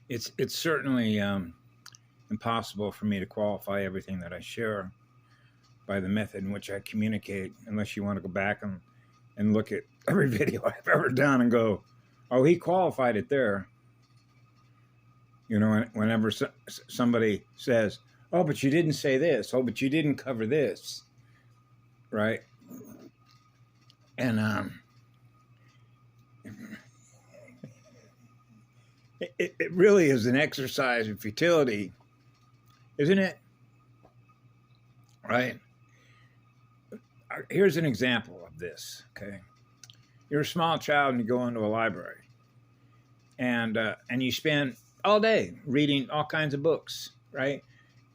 It's certainly impossible for me to qualify everything that I share by the method in which I communicate, unless you want to go back and look at every video I've ever done and go, oh, he qualified it there. You know, whenever somebody says, oh, but you didn't say this, oh, but you didn't cover this, right? And it really is an exercise in futility, isn't it? Right? Here's an example of this, okay? You're a small child and you go into a library and you spend all day reading all kinds of books, right?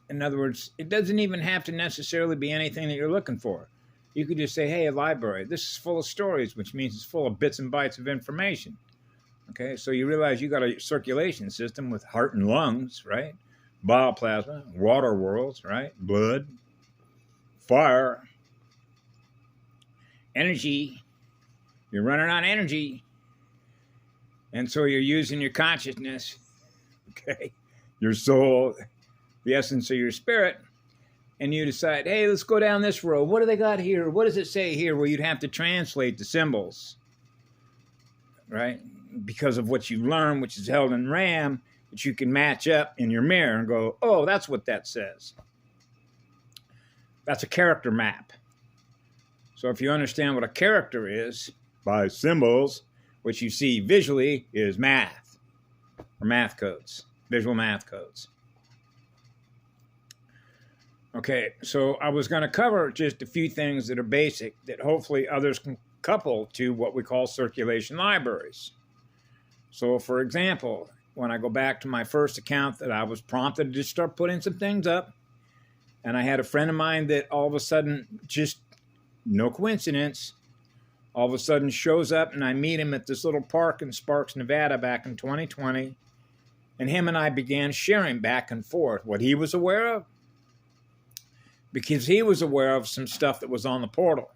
In other words, it doesn't even have to necessarily be anything that you're looking for. You could just say, hey, a library, this is full of stories, which means it's full of bits and bytes of information. Okay, so you realize you got a circulation system with heart and lungs, right? Bioplasma, water worlds, right? Blood, fire, energy. You're running on energy. And so you're using your consciousness, okay? Your soul, the essence of your spirit. And you decide, hey, let's go down this road. What do they got here? What does it say here? Well, you'd have to translate the symbols, right? Because of what you learn, which is held in RAM, that you can match up in your mirror and go, oh, that's what that says. That's a character map. So if you understand what a character is by symbols, what you see visually is math or math codes, visual math codes. Okay, so I was going to cover just a few things that are basic that hopefully others can couple to what we call circulation libraries. So, for example, when I go back to my first account that I was prompted to just start putting some things up, and I had a friend of mine that all of a sudden, just no coincidence, all of a sudden shows up and I meet him at this little park in Sparks, Nevada back in 2020, and him and I began sharing back and forth what he was aware of, because he was aware of some stuff that was on the portal,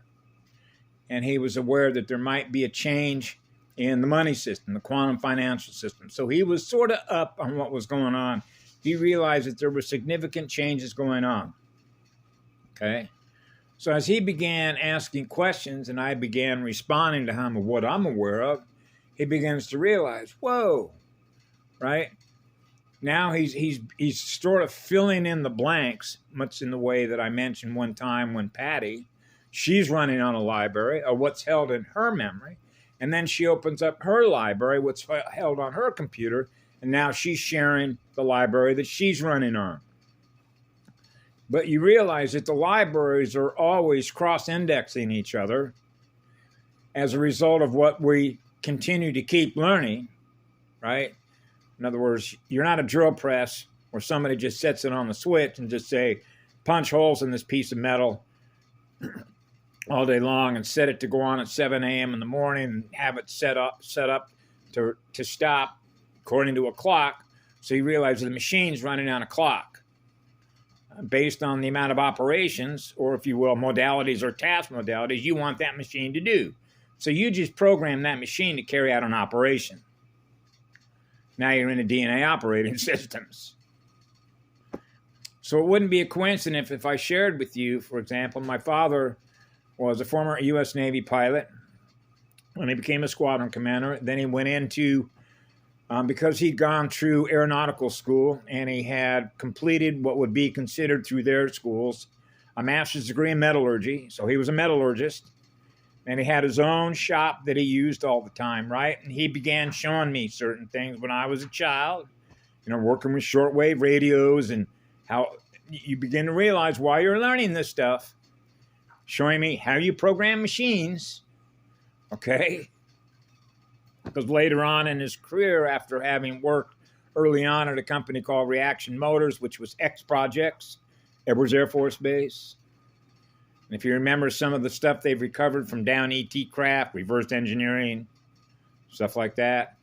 and he was aware that there might be a change in the money system, the quantum financial system. So he was sort of up on what was going on. He realized that there were significant changes going on. Okay? So as he began asking questions and I began responding to him of what I'm aware of, he begins to realize, whoa, right? Now he's sort of filling in the blanks, much in the way that I mentioned one time when Patty, she's running on a library of what's held in her memory. And then she opens up her library, what's held on her computer, and now she's sharing the library that she's running on. But you realize that the libraries are always cross-indexing each other as a result of what we continue to keep learning, right? In other words, you're not a drill press where somebody just sets it on the switch and just say, punch holes in this piece of metal all day long and set it to go on at 7 a.m. in the morning and have it set up to stop according to a clock. So you realize the machine's running on a clock based on the amount of operations, or if you will, modalities or task modalities you want that machine to do. So you just program that machine to carry out an operation. Now you're in the DNA operating systems. So it wouldn't be a coincidence if I shared with you, for example, my father was a former U.S. Navy pilot when he became a squadron commander. Then he went into, because he'd gone through aeronautical school and he had completed what would be considered through their schools a master's degree in metallurgy. So he was a metallurgist. And he had his own shop that he used all the time, right? And he began showing me certain things when I was a child, working with shortwave radios, and how you begin to realize why you're learning this stuff, showing me how you program machines, okay? Because later on in his career, after having worked early on at a company called Reaction Motors, which was X Projects, Edwards Air Force Base, and if you remember some of the stuff they've recovered from down ET craft, reverse engineering, stuff like that.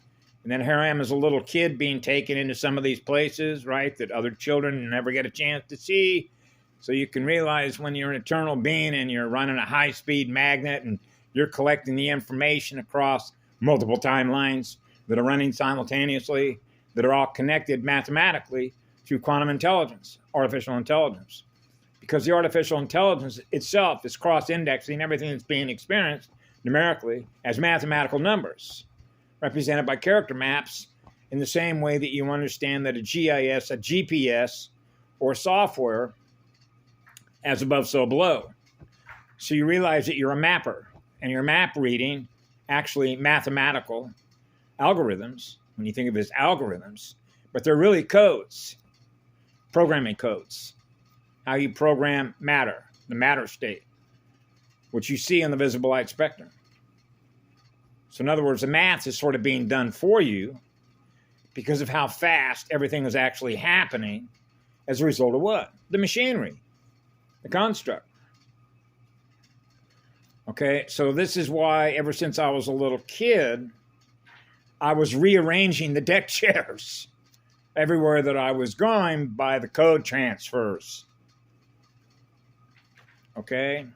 And then here I am as a little kid being taken into some of these places, right, that other children never get a chance to see. So you can realize when you're an eternal being and you're running a high-speed magnet and you're collecting the information across multiple timelines that are running simultaneously, that are all connected mathematically through quantum intelligence, artificial intelligence. Because the artificial intelligence itself is cross-indexing everything that's being experienced numerically as mathematical numbers, represented by character maps, in the same way that you understand that a GIS, a GPS, or software as above, so below. So you realize that you're a mapper, and your map reading, actually mathematical algorithms, when you think of it as algorithms, but they're really codes, programming codes. How you program matter, the matter state, which you see in the visible light spectrum. So in other words, the math is sort of being done for you because of how fast everything is actually happening as a result of what? The machinery, the construct. Okay, so this is why ever since I was a little kid, I was rearranging the deck chairs everywhere that I was going by the code transfers. Okay,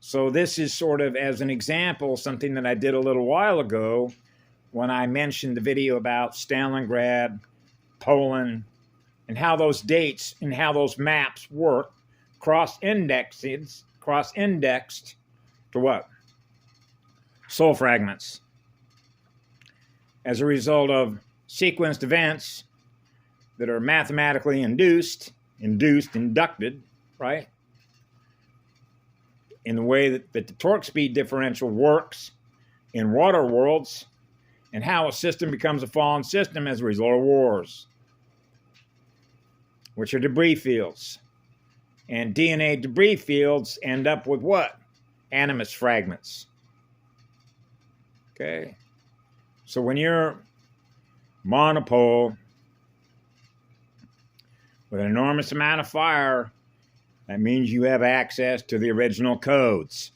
so this is sort of, as an example, something that I did a little while ago when I mentioned the video about Stalingrad, Poland, and how those dates and how those maps work, cross-indexed to what? Soul fragments. As a result of sequenced events that are mathematically inducted, right? In the way that the torque speed differential works in water worlds, and how a system becomes a fallen system as a result of wars, which are debris fields. And DNA debris fields end up with what? Animus fragments. Okay? So when you're monopole with an enormous amount of fire, that means you have access to the original codes.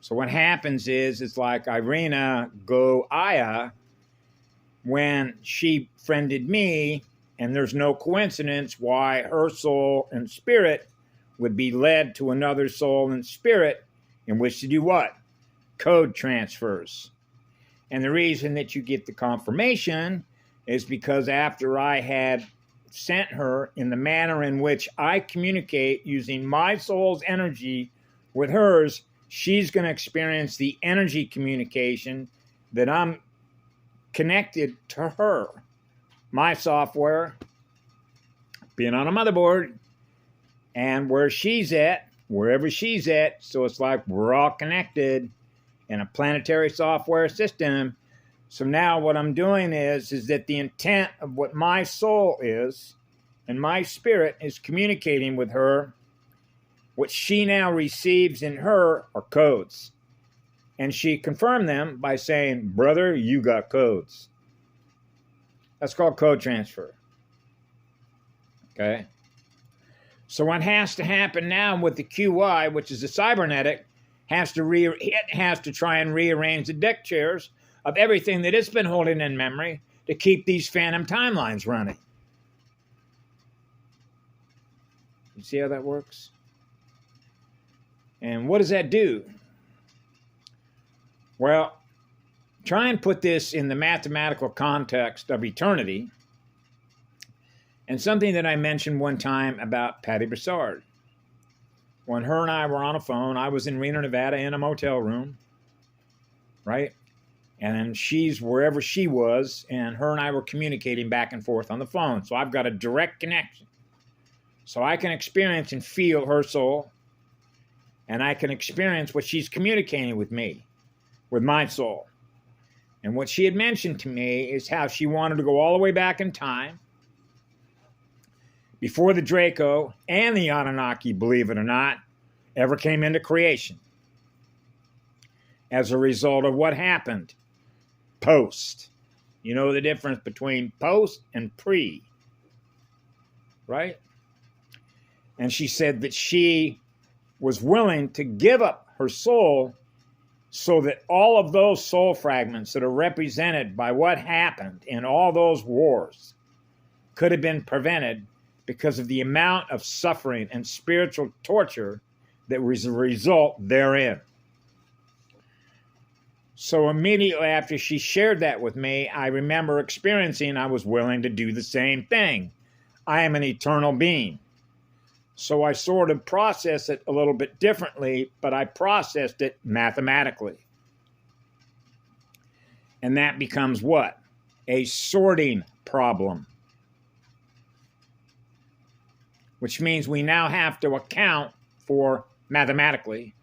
So what happens is, it's like Irina Goaya, when she friended me, and there's no coincidence why her soul and spirit would be led to another soul and spirit in which to do what? Code transfers. And the reason that you get the confirmation is because after I had sent her in the manner in which I communicate using my soul's energy with hers, she's going to experience the energy communication that I'm connected to her. My software being on a motherboard, and where she's at, wherever she's at, so it's like we're all connected in a planetary software system. So now what I'm doing is that the intent of what my soul is and my spirit is communicating with her, what she now receives in her are codes. And she confirmed them by saying, brother, you got codes. That's called code transfer. Okay? So what has to happen now with the QI, which is the cybernetic, it has to try and rearrange the deck chairs of everything that it's been holding in memory to keep these phantom timelines running. You see how that works? And what does that do? Well, try and put this in the mathematical context of eternity, and something that I mentioned one time about Patty Broussard. When her and I were on a phone, I was in Reno, Nevada in a motel room, right? And she's wherever she was, and her and I were communicating back and forth on the phone. So I've got a direct connection. So I can experience and feel her soul, and I can experience what she's communicating with me, with my soul. And what she had mentioned to me is how she wanted to go all the way back in time, before the Draco and the Annunaki, believe it or not, ever came into creation. As a result of what happened post. You know the difference between post and pre, right? And she said that she was willing to give up her soul so that all of those soul fragments that are represented by what happened in all those wars could have been prevented because of the amount of suffering and spiritual torture that was a result therein. So immediately after she shared that with me, I remember experiencing I was willing to do the same thing. I am an eternal being. So I sort of process it a little bit differently, but I processed it mathematically. And that becomes what? A sorting problem. Which means we now have to account for, mathematically,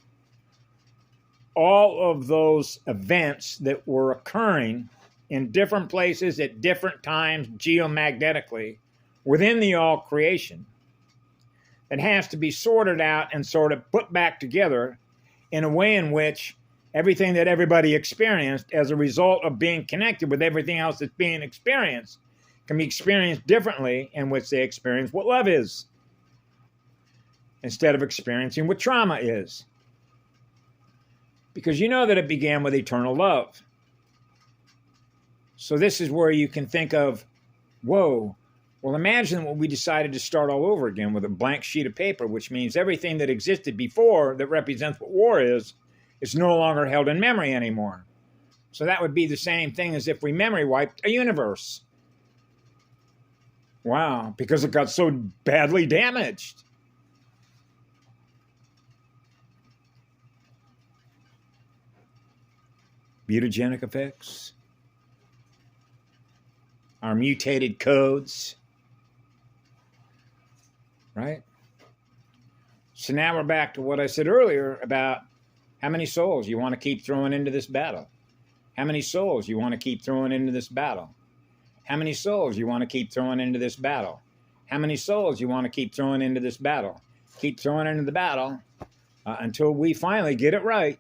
all of those events that were occurring in different places at different times geomagnetically within the all creation. That has to be sorted out and sort of put back together in a way in which everything that everybody experienced as a result of being connected with everything else that's being experienced can be experienced differently, in which they experience what love is instead of experiencing what trauma is. Because you know that it began with eternal love. So this is where you can think of, whoa, well, imagine what we decided to start all over again with a blank sheet of paper, which means everything that existed before that represents what war is no longer held in memory anymore. So that would be the same thing as if we memory wiped a universe. Wow, because it got so badly damaged. Mutagenic effects, our mutated codes, right? So now we're back to what I said earlier about how many souls you want to keep throwing into this battle. How many souls you want to keep throwing into this battle. How many souls you want to keep throwing into this battle. How many souls you want to keep throwing into this battle. Keep throwing into the battle until we finally get it right.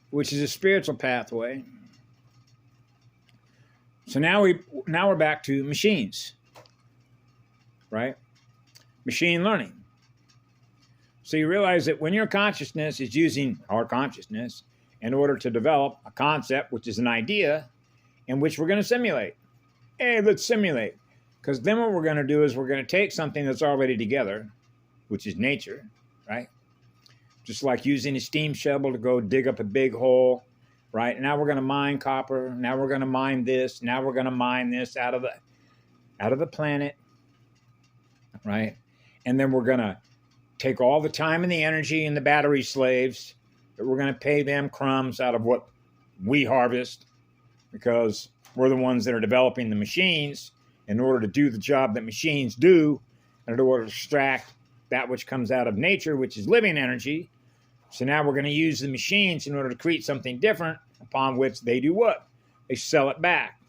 Which is a spiritual pathway. So now we're back to machines, right? Machine learning. So you realize that when your consciousness is using our consciousness in order to develop a concept, which is an idea, in which we're going to simulate. Hey, let's simulate. Because then what we're going to do is we're going to take something that's already together, which is nature, right? Just like using a steam shovel to go dig up a big hole, right? Now we're going to mine copper. Now we're going to mine this. Now we're going to mine this out of the planet, right? And then we're going to take all the time and the energy and the battery slaves that we're going to pay them crumbs out of what we harvest, because we're the ones that are developing the machines in order to do the job that machines do, and in order to extract that which comes out of nature, which is living energy. So now we're going to use the machines in order to create something different, upon which they do what? They sell it back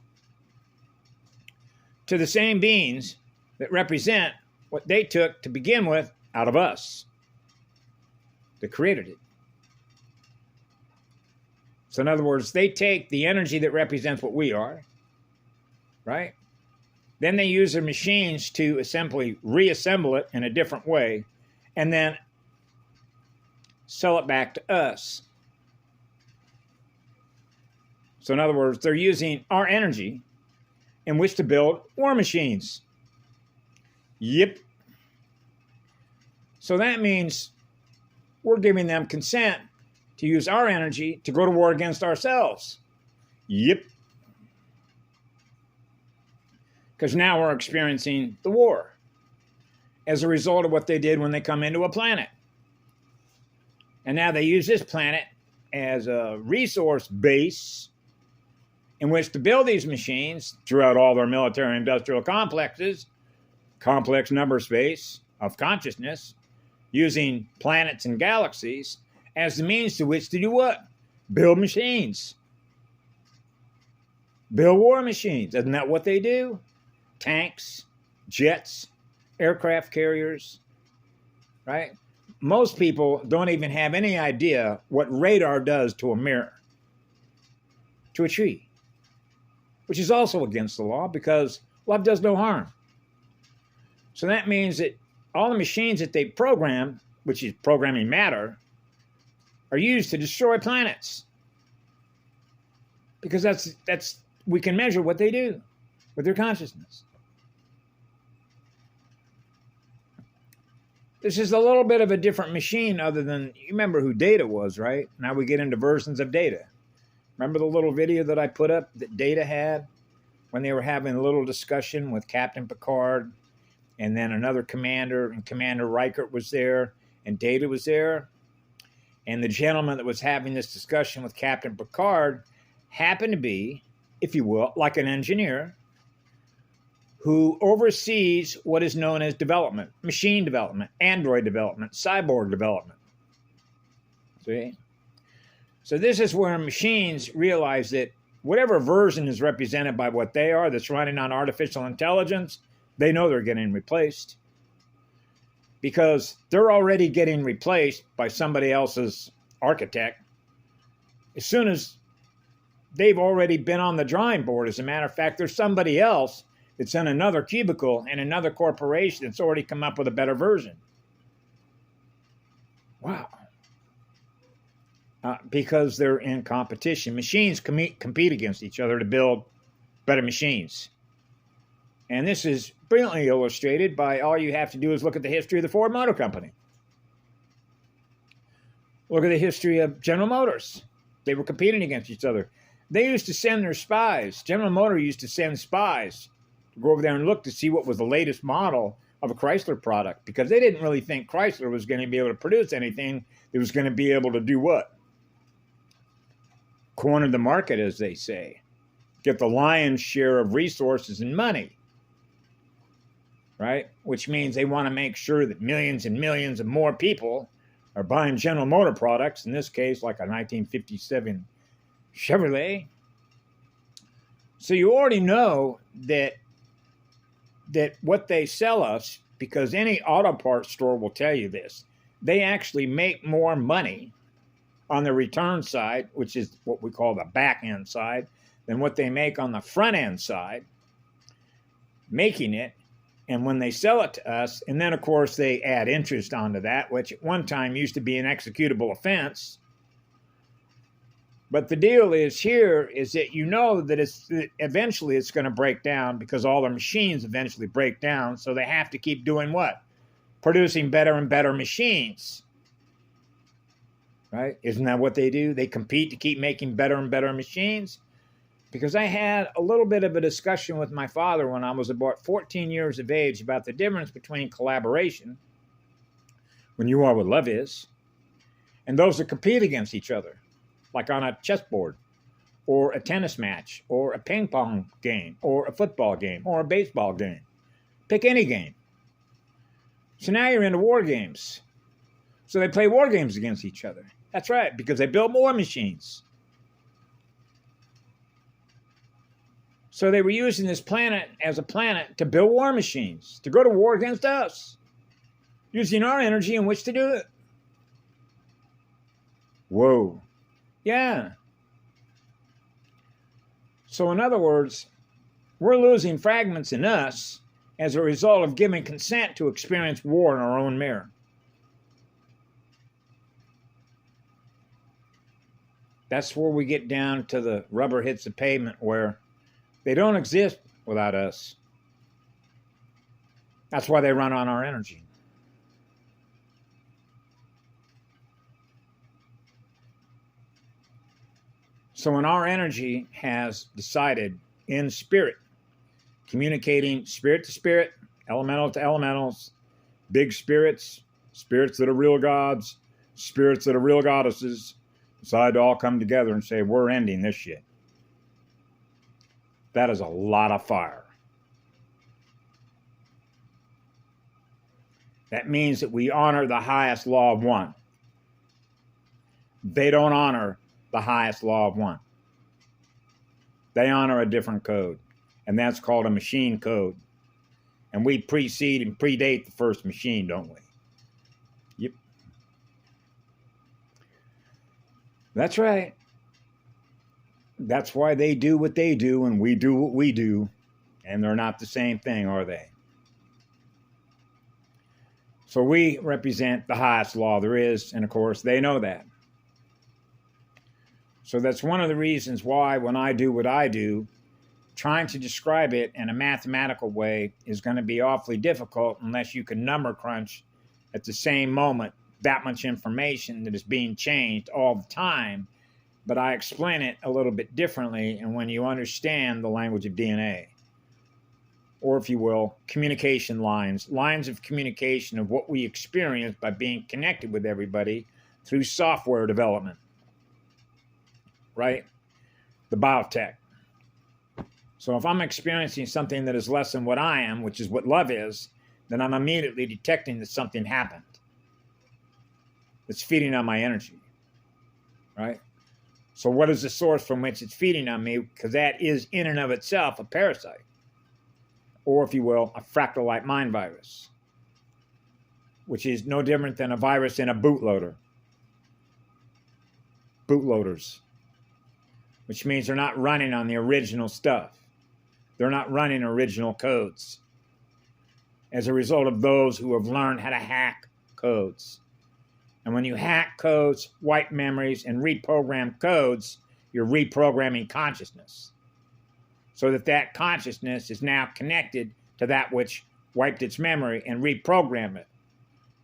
to the same beings that represent what they took to begin with out of us that created it. So in other words, they take the energy that represents what we are, right? Then they use their machines to simply reassemble it in a different way and then sell it back to us. So in other words, they're using our energy in which to build war machines. Yep. So that means we're giving them consent to use our energy to go to war against ourselves. Yep. Because now we're experiencing the war as a result of what they did when they come into a planet. And now they use this planet as a resource base in which to build these machines throughout all their military industrial complexes, complex number space of consciousness, using planets and galaxies as the means to which to do what? Build machines. Build war machines. Isn't that what they do? Tanks, jets, aircraft carriers, right? Most people don't even have any idea what radar does to a mirror, to a tree, which is also against the law because love does no harm. So that means that all the machines that they program, which is programming matter, are used to destroy planets. Because that's we can measure what they do with their consciousness. This is a little bit of a different machine other than, you remember who Data was, right? Now we get into versions of Data. Remember the little video that I put up that Data had when they were having a little discussion with Captain Picard and then another commander, and Commander Reichert was there and Data was there? And the gentleman that was having this discussion with Captain Picard happened to be, if you will, like an engineer who oversees what is known as development, machine development, android development, cyborg development. See? So this is where machines realize that whatever version is represented by what they are that's running on artificial intelligence, they know they're getting replaced because they're already getting replaced by somebody else's architect as soon as they've already been on the drawing board. As a matter of fact, there's somebody else that's in another cubicle in another corporation that's already come up with a better version. Wow. Because they're in competition. Machines compete against each other to build better machines. And this is brilliantly illustrated by all you have to do is look at the history of the Ford Motor Company. Look at the history of General Motors. They were competing against each other. They used to send their spies. General Motors used to send spies to go over there and look to see what was the latest model of a Chrysler product, because they didn't really think Chrysler was going to be able to produce anything that was going to be able to do what? Corner the market, as they say. Get the lion's share of resources and money. Right? Which means they want to make sure that millions and millions of more people are buying General Motor products, in this case, like a 1957 Chevrolet. So you already know that what they sell us, because any auto parts store will tell you this, they actually make more money on the return side, which is what we call the back end side, than what they make on the front end side, making it. And when they sell it to us, and then, of course, they add interest onto that, which at one time used to be an executable offense. But the deal is here is that you know that eventually it's going to break down, because all the machines eventually break down. So they have to keep doing what? Producing better and better machines. Right? Isn't that what they do? They compete to keep making better and better machines. Because I had a little bit of a discussion with my father when I was about 14 years of age about the difference between collaboration, when you are what love is, and those that compete against each other, like on a chessboard, or a tennis match, or a ping pong game, or a football game, or a baseball game. Pick any game. So now you're into war games. So they play war games against each other. That's right, because they build war machines. So they were using this planet as a planet to build war machines, to go to war against us, using our energy in which to do it. Whoa. Yeah. So in other words, we're losing fragments in us as a result of giving consent to experience war in our own mirror. That's where we get down to the rubber hits the pavement, where they don't exist without us. That's why they run on our energy. So when our energy has decided in spirit, communicating spirit to spirit, elemental to elementals, big spirits, spirits that are real gods, spirits that are real goddesses, decide to all come together and say, we're ending this shit. That is a lot of fire. That means that we honor the highest law of one. They don't honor the highest law of one. They honor a different code, and that's called a machine code. And we precede and predate the first machine, don't we? Yep. That's right. That's why they do what they do and we do what we do, and they're not the same thing, are they? So we represent the highest law there is, and of course they know that. So that's one of the reasons why when I do what I do, trying to describe it in a mathematical way is going to be awfully difficult unless you can number crunch at the same moment that much information that is being changed all the time, but I explain it a little bit differently. And when you understand the language of DNA, or if you will, communication lines of communication of what we experience by being connected with everybody through software development, right? The biotech. So if I'm experiencing something that is less than what I am, which is what love is, then I'm immediately detecting that something happened. It's feeding on my energy, right? So what is the source from which it's feeding on me? Because that is in and of itself a parasite, or if you will, a fractal-like mind virus, which is no different than a virus in a bootloader. Bootloaders, which means they're not running on the original stuff. They're not running original codes as a result of those who have learned how to hack codes. And when you hack codes, wipe memories, and reprogram codes, you're reprogramming consciousness. So that consciousness is now connected to that which wiped its memory and reprogrammed it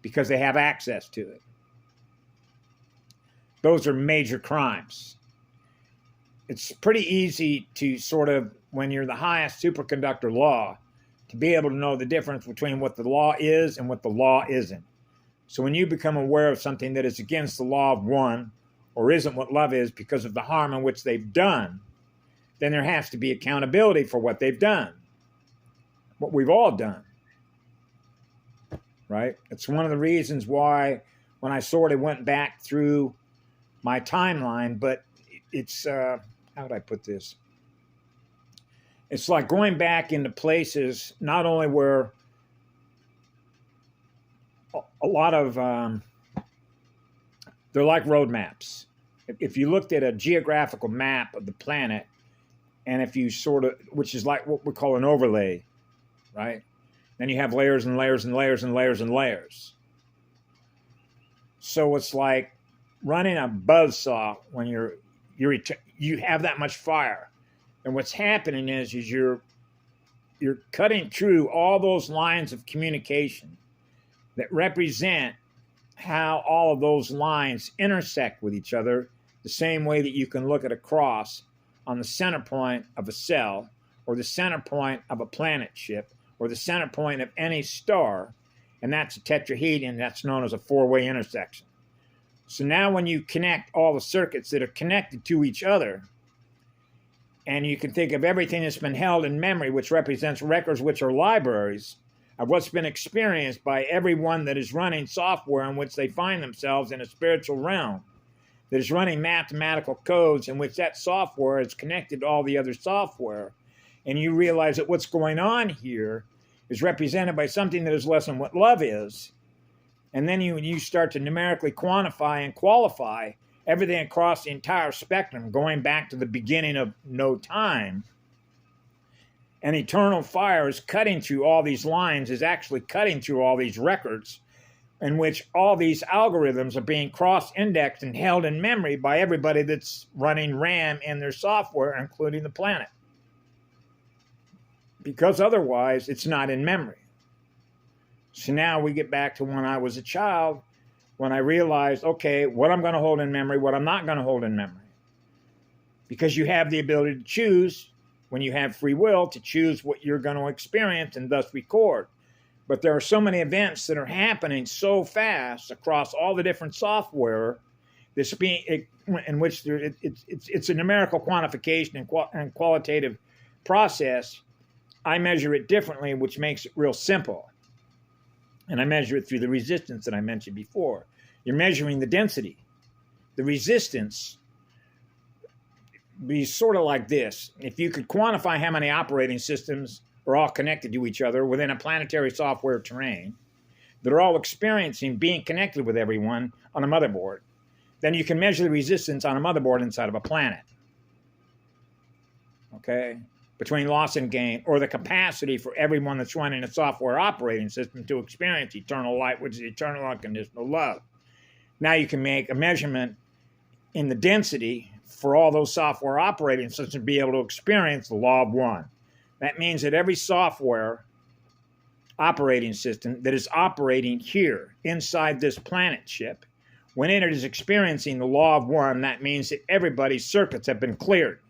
because they have access to it. Those are major crimes. It's pretty easy to sort of, when you're the highest superconductor law, to be able to know the difference between what the law is and what the law isn't. So when you become aware of something that is against the law of one, or isn't what love is because of the harm in which they've done, then there has to be accountability for what they've done, what we've all done, right? It's one of the reasons why when I sort of went back through my timeline, but it's, how would I put this? It's like going back into places not only where a lot of, they're like roadmaps. If you looked at a geographical map of the planet, and if you sort of, which is like what we call an overlay, right? Then you have layers and layers and layers and layers and layers. So it's like running a buzzsaw when you have that much fire. And what's happening is you're cutting through all those lines of communication that represent how all of those lines intersect with each other, the same way that you can look at a cross on the center point of a cell, or the center point of a planet ship, or the center point of any star, and that's a tetrahedron. That's known as a four-way intersection. So now when you connect all the circuits that are connected to each other, and you can think of everything that's been held in memory, which represents records, which are libraries of what's been experienced by everyone that is running software in which they find themselves in a spiritual realm, that is running mathematical codes in which that software is connected to all the other software. And you realize that what's going on here is represented by something that is less than what love is. And then you start to numerically quantify and qualify everything across the entire spectrum, going back to the beginning of no time. And eternal fire is cutting through all these lines, is actually cutting through all these records in which all these algorithms are being cross-indexed and held in memory by everybody that's running RAM in their software, including the planet. Because otherwise, it's not in memory. So now we get back to when I was a child, when I realized, okay, what I'm going to hold in memory, what I'm not going to hold in memory. Because you have the ability to choose, when you have free will, to choose what you're going to experience and thus record. But there are so many events that are happening so fast across all the different software in which it's a numerical quantification and qualitative process. I measure it differently, which makes it real simple. And I measure it through the resistance that I mentioned before. You're measuring the density. The resistance be sort of like this. If you could quantify how many operating systems are all connected to each other within a planetary software terrain, that are all experiencing being connected with everyone on a motherboard, then you can measure the resistance on a motherboard inside of a planet. Okay? Between loss and gain, or the capacity for everyone that's running a software operating system to experience eternal light, which is eternal unconditional love. Now you can make a measurement in the density for all those software operating systems to be able to experience the law of one. That means that every software operating system that is operating here inside this planet ship. When it is experiencing the law of one, that means that everybody's circuits have been cleared.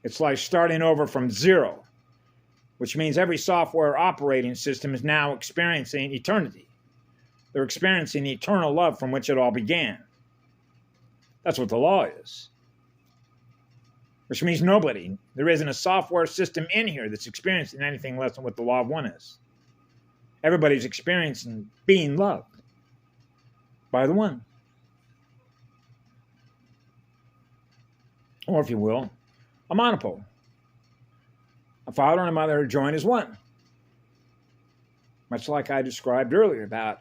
It's like starting over from zero, which means every software operating system is now experiencing eternity. They're experiencing the eternal love from which it all began. That's what the law is. Which means nobody, there isn't a software system in here that's experiencing anything less than what the law of one is. Everybody's experiencing being loved by the one. Or if you will, a monopole. A father and a mother joined as one. Much like I described earlier about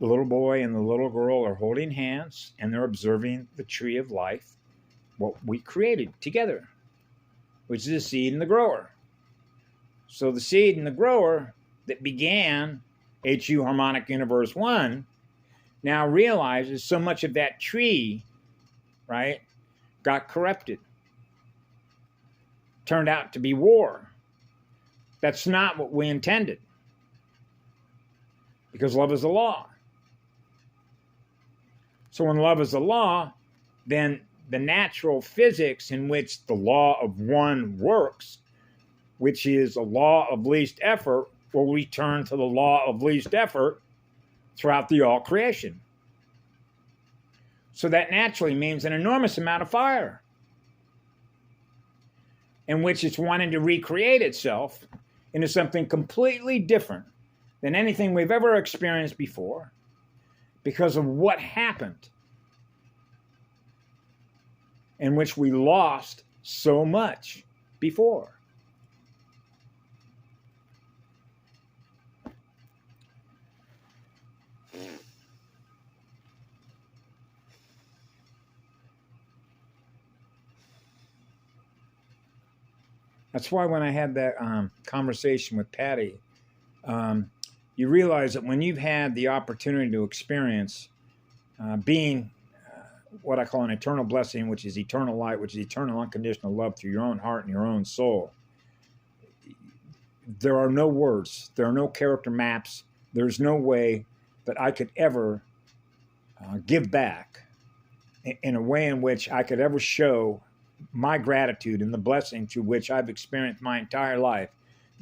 the little boy and the little girl are holding hands and they're observing the tree of life, what we created together, which is the seed and the grower. So the seed and the grower that began HU Harmonic Universe 1 now realizes so much of that tree, right, got corrupted. Turned out to be war. That's not what we intended. Because love is the law. So when love is the law, then the natural physics in which the law of one works, which is a law of least effort, will return to the law of least effort throughout the all creation. So that naturally means an enormous amount of fire, in which it's wanting to recreate itself into something completely different than anything we've ever experienced before because of what happened, in which we lost so much before. That's why when I had that conversation with Patty, you realize that when you've had the opportunity to experience being what I call an eternal blessing, which is eternal light, which is eternal unconditional love through your own heart and your own soul, there are no words, there are no character maps, there's no way that I could ever give back in a way in which I could ever show my gratitude and the blessing to which I've experienced my entire life,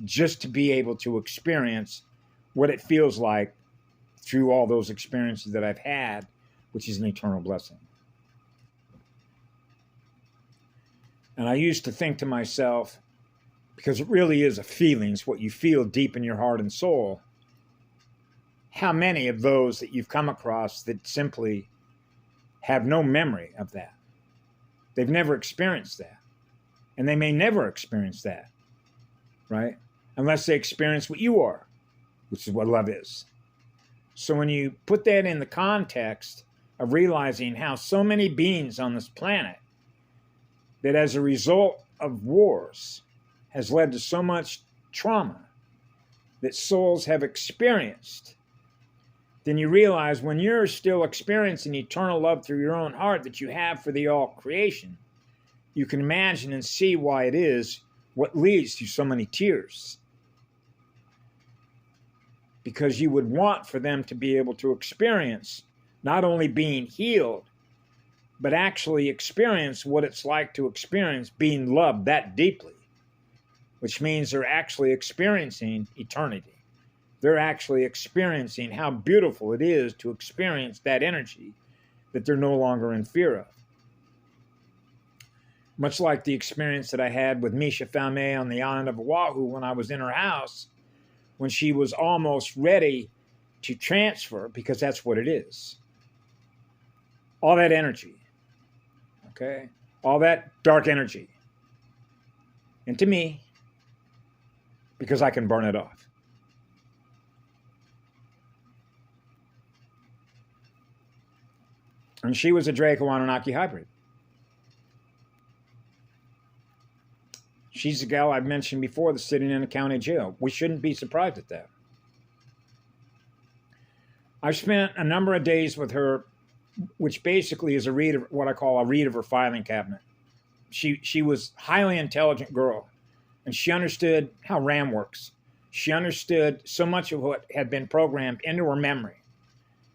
just to be able to experience what it feels like through all those experiences that I've had, which is an eternal blessing. And I used to think to myself, because it really is a feeling, it's what you feel deep in your heart and soul, how many of those that you've come across that simply have no memory of that? They've never experienced that. And they may never experience that, right? Unless they experience what you are, which is what love is. So when you put that in the context of realizing how so many beings on this planet, that as a result of wars, has led to so much trauma that souls have experienced, then you realize when you're still experiencing eternal love through your own heart that you have for the all creation, you can imagine and see why it is what leads to so many tears. Because you would want for them to be able to experience not only being healed, but actually experience what it's like to experience being loved that deeply, which means they're actually experiencing eternity. They're actually experiencing how beautiful it is to experience that energy that they're no longer in fear of. Much like the experience that I had with Misha Falme on the island of Oahu when I was in her house, when she was almost ready to transfer, because that's what it is. All that energy, okay? All that dark energy into me, because I can burn it off. And she was a Draco Annunaki hybrid. She's the gal I've mentioned before that's sitting in a county jail. We shouldn't be surprised at that. I've spent a number of days with her, which basically is a read of what I call a read of her filing cabinet. She was a highly intelligent girl. And she understood how RAM works. She understood so much of what had been programmed into her memory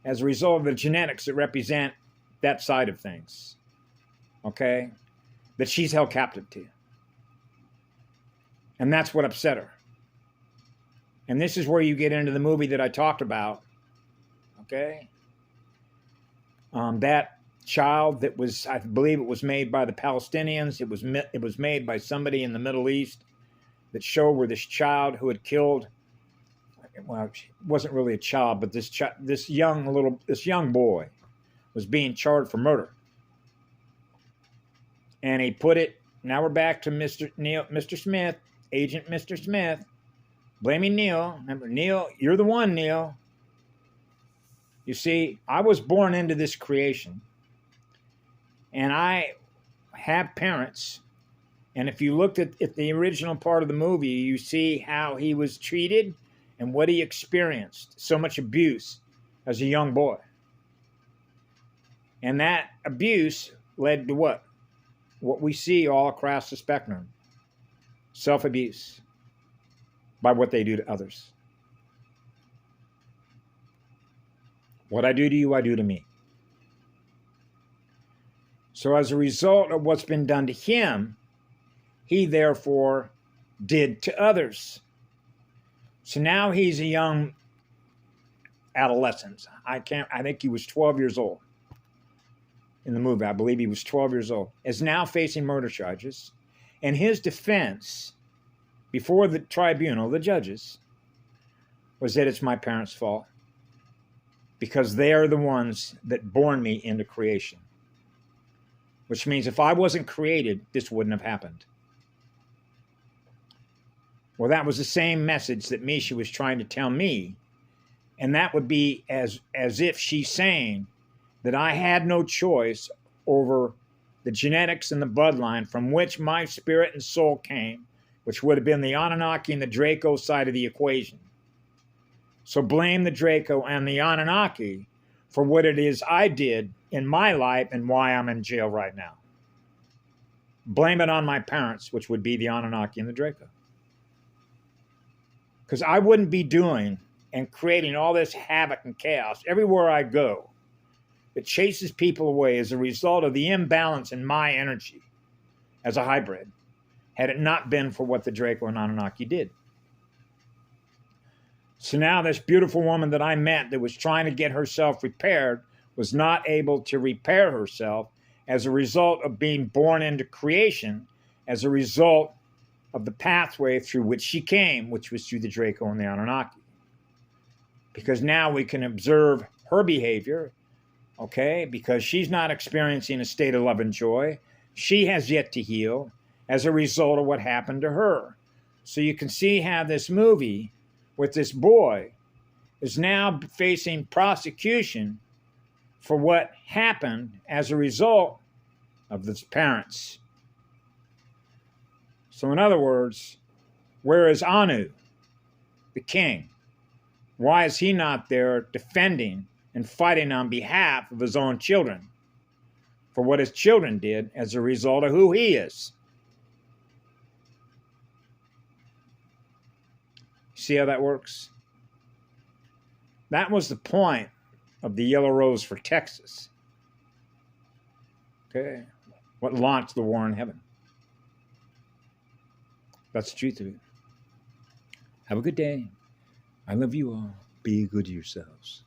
as a result of the genetics that represent that side of things, okay, that she's held captive to. And that's what upset her. And this is where you get into the movie that I talked about, okay? That child that was, I believe it was made by the Palestinians. It was made by somebody in the Middle East that showed where this child who had killed, well, it wasn't really a child, but this young boy was being charged for murder. And he put it, now we're back to Mr. Smith, Agent Mr. Smith, blaming Neil. Remember, Neil, you're the one, Neil. You see, I was born into this creation, and I have parents. And if you looked at the original part of the movie, you see how he was treated and what he experienced. So much abuse as a young boy. And that abuse led to what? What we see all across the spectrum. Self-abuse by what they do to others. What I do to you, I do to me. So as a result of what's been done to him, he therefore did to others. So now he's a young adolescent. I think he was 12 years old in the movie. I believe he was 12 years old. Is now facing murder charges. And his defense before the tribunal, the judges, was that it's my parents' fault because they are the ones that born me into creation. Which means if I wasn't created, this wouldn't have happened. Well, that was the same message that Misha was trying to tell me. And that would be as if she's saying that I had no choice over the genetics and the bloodline from which my spirit and soul came, which would have been the Annunaki and the Draco side of the equation. So blame the Draco and the Annunaki for what it is I did in my life and why I'm in jail right now. Blame it on my parents, which would be the Annunaki and the Draco. Because I wouldn't be doing and creating all this havoc and chaos everywhere I go that chases people away as a result of the imbalance in my energy as a hybrid, had it not been for what the Draco and Annunaki did. So now this beautiful woman that I met that was trying to get herself repaired was not able to repair herself as a result of being born into creation, as a result of the pathway through which she came, which was through the Draco and the Annunaki. Because now we can observe her behavior, okay, because she's not experiencing a state of love and joy. She has yet to heal as a result of what happened to her. So you can see how this movie with this boy is now facing prosecution for what happened as a result of his parents. So in other words, where is Anu, the king? Why is he not there defending and fighting on behalf of his own children for what his children did as a result of who he is? See how that works? That was the point of the Yellow Rose for Texas. Okay? What launched the war in heaven. That's the truth of it. Have a good day. I love you all. Be good to yourselves.